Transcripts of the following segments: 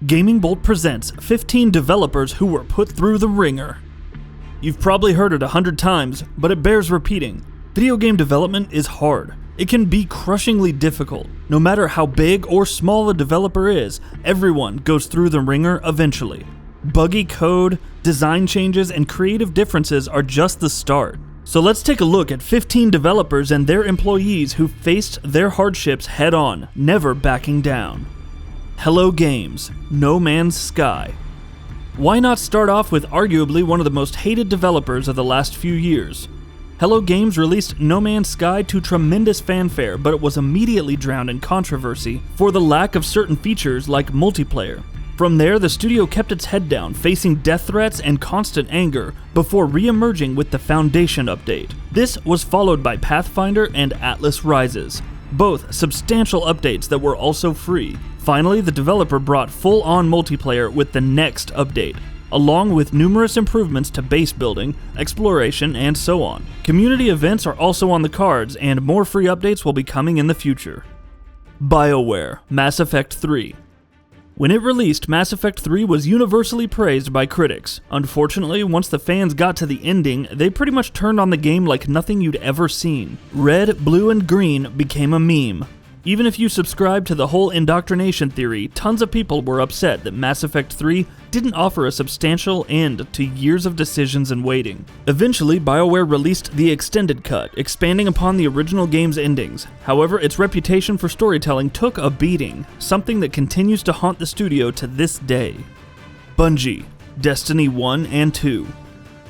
GamingBolt presents 15 developers who were put through the ringer. You've probably heard it 100 times, but it bears repeating. Video game development is hard. It can be crushingly difficult. No matter how big or small a developer is, everyone goes through the ringer eventually. Buggy code, design changes, and creative differences are just the start. So let's take a look at 15 developers and their employees who faced their hardships head on, never backing down. Hello Games, No Man's Sky. Why not start off with arguably one of the most hated developers of the last few years? Hello Games released No Man's Sky to tremendous fanfare, but it was immediately drowned in controversy for the lack of certain features like multiplayer. From there, the studio kept its head down, facing death threats and constant anger, before re-emerging with the Foundation update. This was followed by Pathfinder and Atlas Rises, both substantial updates that were also free. Finally, the developer brought full-on multiplayer with the next update, along with numerous improvements to base building, exploration, and so on. Community events are also on the cards, and more free updates will be coming in the future. BIOWARE, Mass Effect 3. When it released, Mass Effect 3 was universally praised by critics. Unfortunately, once the fans got to the ending, they pretty much turned on the game like nothing you'd ever seen. Red, blue, and green became a meme. Even if you subscribe to the whole indoctrination theory, tons of people were upset that Mass Effect 3 didn't offer a substantial end to years of decisions and waiting. Eventually, BioWare released the extended cut, expanding upon the original game's endings. However, its reputation for storytelling took a beating, something that continues to haunt the studio to this day. Bungie, Destiny 1 and 2.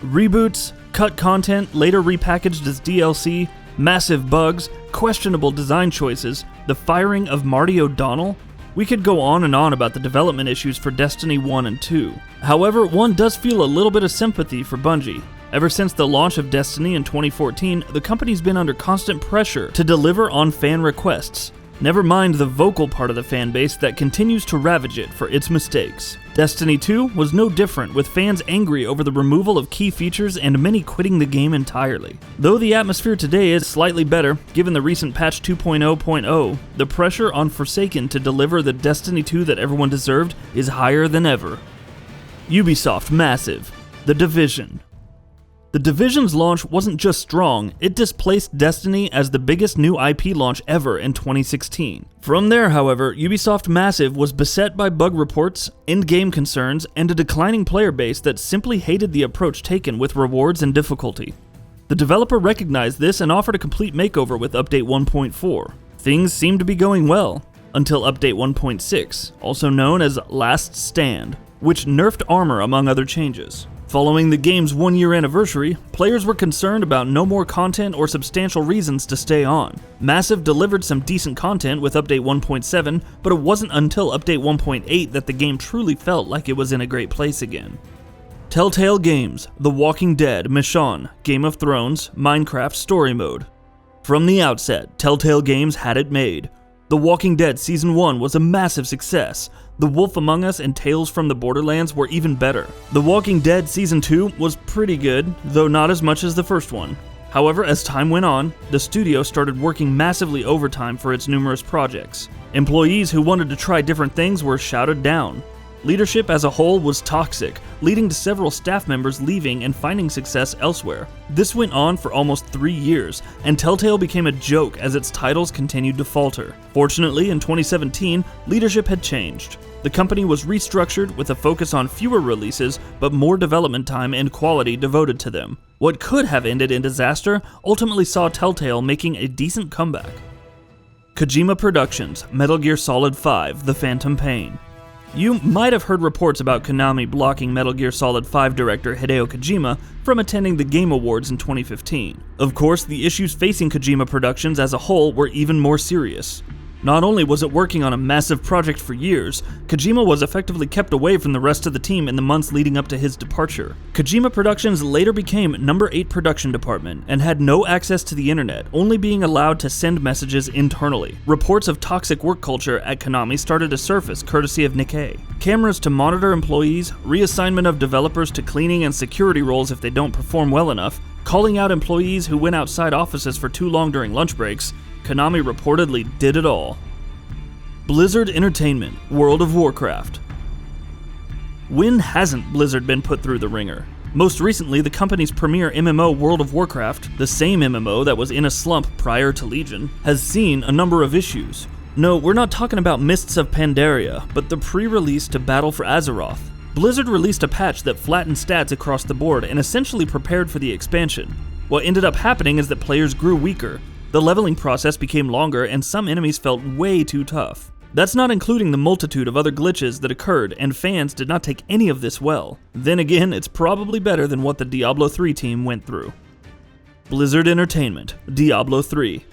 Reboots, cut content, later repackaged as DLC, massive bugs, questionable design choices, the firing of Marty O'Donnell. We could go on and on about the development issues for Destiny 1 and 2. However, one does feel a little bit of sympathy for Bungie. Ever since the launch of Destiny in 2014, the company's been under constant pressure to deliver on fan requests. Never mind the vocal part of the fan base that continues to ravage it for its mistakes. Destiny 2 was no different, with fans angry over the removal of key features and many quitting the game entirely. Though the atmosphere today is slightly better, given the recent patch 2.0.0, the pressure on Forsaken to deliver the Destiny 2 that everyone deserved is higher than ever. Ubisoft Massive, The Division. The Division's launch wasn't just strong, it displaced Destiny as the biggest new IP launch ever in 2016. From there, however, Ubisoft Massive was beset by bug reports, in-game concerns, and a declining player base that simply hated the approach taken with rewards and difficulty. The developer recognized this and offered a complete makeover with Update 1.4. Things seemed to be going well, until Update 1.6, also known as Last Stand, which nerfed armor among other changes. Following the game's one-year anniversary, players were concerned about no more content or substantial reasons to stay on. Massive delivered some decent content with Update 1.7, but it wasn't until Update 1.8 that the game truly felt like it was in a great place again. Telltale Games, The Walking Dead, Michonne, Game of Thrones, Minecraft Story Mode. From the outset, Telltale Games had it made. The Walking Dead Season 1 was a massive success. The Wolf Among Us and Tales from the Borderlands were even better. The Walking Dead Season 2 was pretty good, though not as much as the first one. However, as time went on, the studio started working massively overtime for its numerous projects. Employees who wanted to try different things were shouted down. Leadership as a whole was toxic, leading to several staff members leaving and finding success elsewhere. This went on for almost 3 years, and Telltale became a joke as its titles continued to falter. Fortunately, in 2017, leadership had changed. The company was restructured with a focus on fewer releases, but more development time and quality devoted to them. What could have ended in disaster ultimately saw Telltale making a decent comeback. Kojima Productions, Metal Gear Solid 5: The Phantom Pain. You might have heard reports about Konami blocking Metal Gear Solid 5 director Hideo Kojima from attending the Game Awards in 2015. Of course, the issues facing Kojima Productions as a whole were even more serious. Not only was it working on a massive project for years, Kojima was effectively kept away from the rest of the team in the months leading up to his departure. Kojima Productions later became number 8 production department and had no access to the internet, only being allowed to send messages internally. Reports of toxic work culture at Konami started to surface courtesy of Nikkei. Cameras to monitor employees, reassignment of developers to cleaning and security roles if they don't perform well enough, calling out employees who went outside offices for too long during lunch breaks. Konami reportedly did it all. Blizzard Entertainment, World of Warcraft. When hasn't Blizzard been put through the ringer? Most recently, the company's premier MMO World of Warcraft, the same MMO that was in a slump prior to Legion, has seen a number of issues. No, we're not talking about Mists of Pandaria, but the pre-release to Battle for Azeroth. Blizzard released a patch that flattened stats across the board and essentially prepared for the expansion. What ended up happening is that players grew weaker, the leveling process became longer, and some enemies felt way too tough. That's not including the multitude of other glitches that occurred, and fans did not take any of this well. Then again, it's probably better than what the Diablo 3 team went through. Blizzard Entertainment, Diablo 3.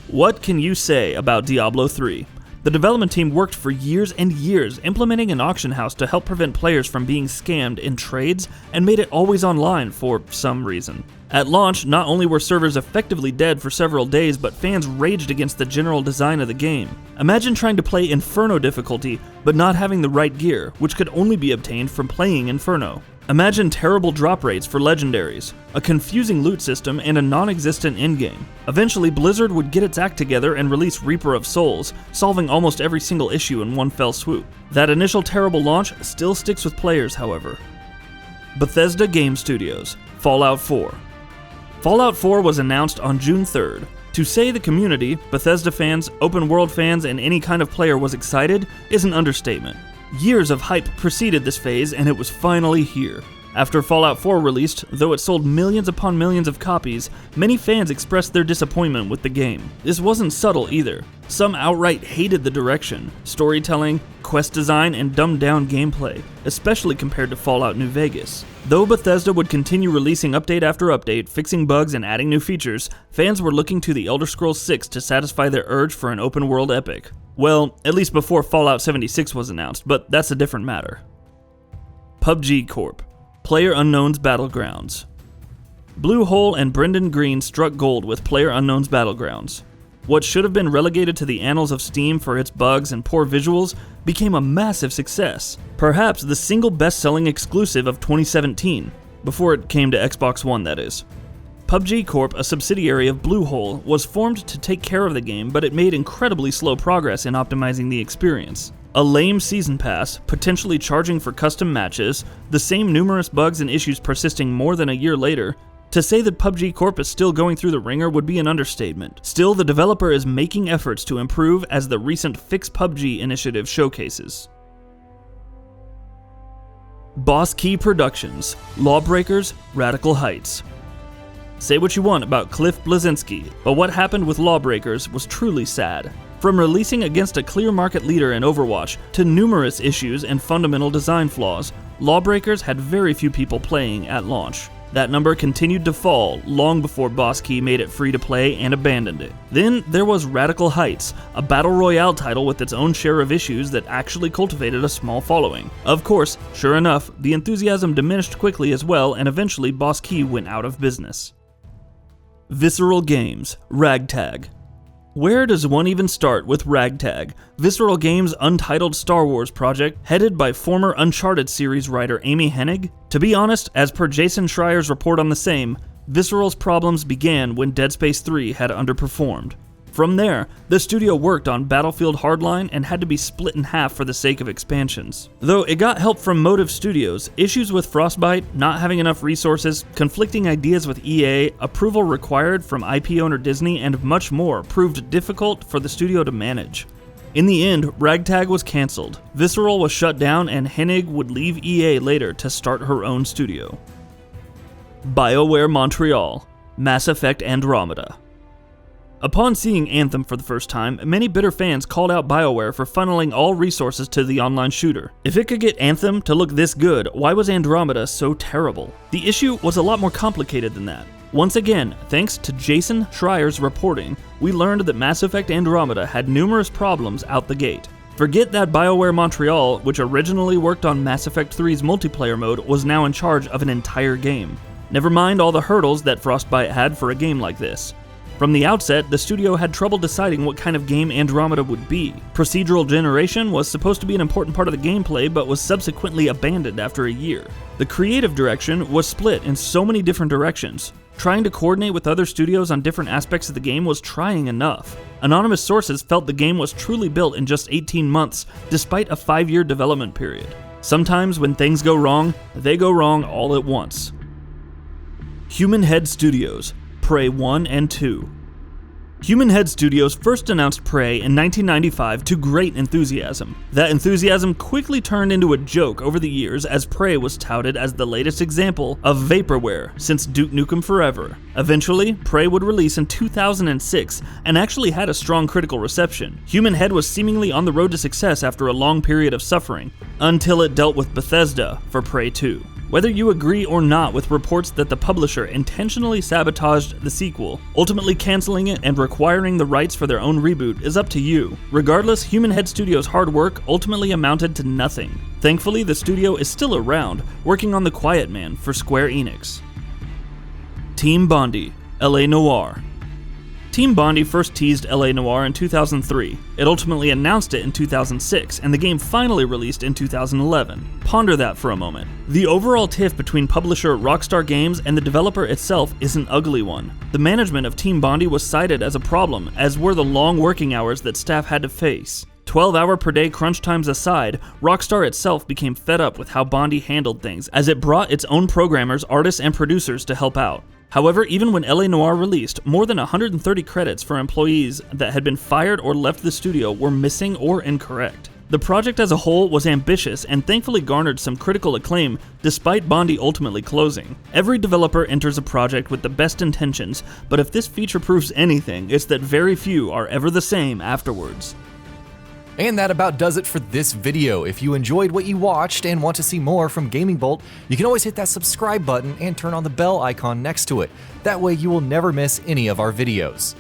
What can you say about Diablo 3? The development team worked for years and years implementing an auction house to help prevent players from being scammed in trades and made it always online for some reason. At launch, not only were servers effectively dead for several days, but fans raged against the general design of the game. Imagine trying to play Inferno difficulty, but not having the right gear, which could only be obtained from playing Inferno. Imagine terrible drop rates for legendaries, a confusing loot system, and a non-existent endgame. Eventually, Blizzard would get its act together and release Reaper of Souls, solving almost every single issue in one fell swoop. That initial terrible launch still sticks with players, however. Bethesda Game Studios, Fallout 4. Fallout 4 was announced on June 3rd. To say the community, Bethesda fans, open world fans, and any kind of player was excited is an understatement. Years of hype preceded this phase, and it was finally here. After Fallout 4 released, though it sold millions upon millions of copies, many fans expressed their disappointment with the game. This wasn't subtle either. Some outright hated the direction, storytelling, quest design, and dumbed-down gameplay, especially compared to Fallout New Vegas. Though Bethesda would continue releasing update after update, fixing bugs and adding new features, fans were looking to The Elder Scrolls 6 to satisfy their urge for an open-world epic. Well, at least before Fallout 76 was announced, but that's a different matter. PUBG Corp. PlayerUnknown's Battlegrounds. Bluehole and Brendan Green struck gold with PlayerUnknown's Battlegrounds. What should have been relegated to the annals of Steam for its bugs and poor visuals became a massive success. Perhaps the single best-selling exclusive of 2017, before it came to Xbox One, that is. PUBG Corp, a subsidiary of Bluehole, was formed to take care of the game, but it made incredibly slow progress in optimizing the experience. A lame season pass, potentially charging for custom matches, the same numerous bugs and issues persisting more than a year later. To say that PUBG Corp is still going through the ringer would be an understatement. Still, the developer is making efforts to improve, as the recent Fix PUBG initiative showcases. Boss Key Productions, Lawbreakers, Radical Heights. Say what you want about Cliff Bleszinski, but what happened with Lawbreakers was truly sad. From releasing against a clear market leader in Overwatch to numerous issues and fundamental design flaws, Lawbreakers had very few people playing at launch. That number continued to fall long before Boss Key made it free to play and abandoned it. Then there was Radical Heights, a battle royale title with its own share of issues that actually cultivated a small following. Of course, sure enough, the enthusiasm diminished quickly as well, and eventually Boss Key went out of business. Visceral Games, Ragtag. Where does one even start with Ragtag, Visceral Games' untitled Star Wars project, headed by former Uncharted series writer Amy Hennig? To be honest, as per Jason Schreier's report on the same, Visceral's problems began when Dead Space 3 had underperformed. From there, the studio worked on Battlefield Hardline and had to be split in half for the sake of expansions. Though it got help from Motive Studios, issues with Frostbite, not having enough resources, conflicting ideas with EA, approval required from IP owner Disney, and much more proved difficult for the studio to manage. In the end, Ragtag was cancelled, Visceral was shut down, and Hennig would leave EA later to start her own studio. BioWare Montreal, Mass Effect Andromeda. Upon seeing Anthem for the first time, many bitter fans called out BioWare for funneling all resources to the online shooter. If it could get Anthem to look this good, why was Andromeda so terrible? The issue was a lot more complicated than that. Once again, thanks to Jason Schreier's reporting, we learned that Mass Effect Andromeda had numerous problems out the gate. Forget that BioWare Montreal, which originally worked on Mass Effect 3's multiplayer mode, was now in charge of an entire game. Never mind all the hurdles that Frostbite had for a game like this. From the outset, the studio had trouble deciding what kind of game Andromeda would be. Procedural generation was supposed to be an important part of the gameplay, but was subsequently abandoned after a year. The creative direction was split in so many different directions. Trying to coordinate with other studios on different aspects of the game was trying enough. Anonymous sources felt the game was truly built in just 18 months, despite a 5-year development period. Sometimes when things go wrong, they go wrong all at once. Human Head Studios, Prey 1 and 2. Human Head Studios first announced Prey in 1995 to great enthusiasm. That enthusiasm quickly turned into a joke over the years as Prey was touted as the latest example of vaporware since Duke Nukem Forever. Eventually, Prey would release in 2006 and actually had a strong critical reception. Human Head was seemingly on the road to success after a long period of suffering, until it dealt with Bethesda for Prey 2. Whether you agree or not with reports that the publisher intentionally sabotaged the sequel, ultimately canceling it and requiring the rights for their own reboot is up to you. Regardless, Human Head Studios' hard work ultimately amounted to nothing. Thankfully, the studio is still around, working on The Quiet Man for Square Enix. Team Bondi, LA Noire. Team Bondi first teased LA Noire in 2003. It ultimately announced it in 2006, and the game finally released in 2011. Ponder that for a moment. The overall tiff between publisher Rockstar Games and the developer itself is an ugly one. The management of Team Bondi was cited as a problem, as were the long working hours that staff had to face. 12-hour per day crunch times aside, Rockstar itself became fed up with how Bondi handled things, as it brought its own programmers, artists, and producers to help out. However, even when LA Noire released, more than 130 credits for employees that had been fired or left the studio were missing or incorrect. The project as a whole was ambitious and thankfully garnered some critical acclaim despite Bondi ultimately closing. Every developer enters a project with the best intentions, but if this feature proves anything, it's that very few are ever the same afterwards. And that about does it for this video. If you enjoyed what you watched and want to see more from GamingBolt, you can always hit that subscribe button and turn on the bell icon next to it. That way you will never miss any of our videos.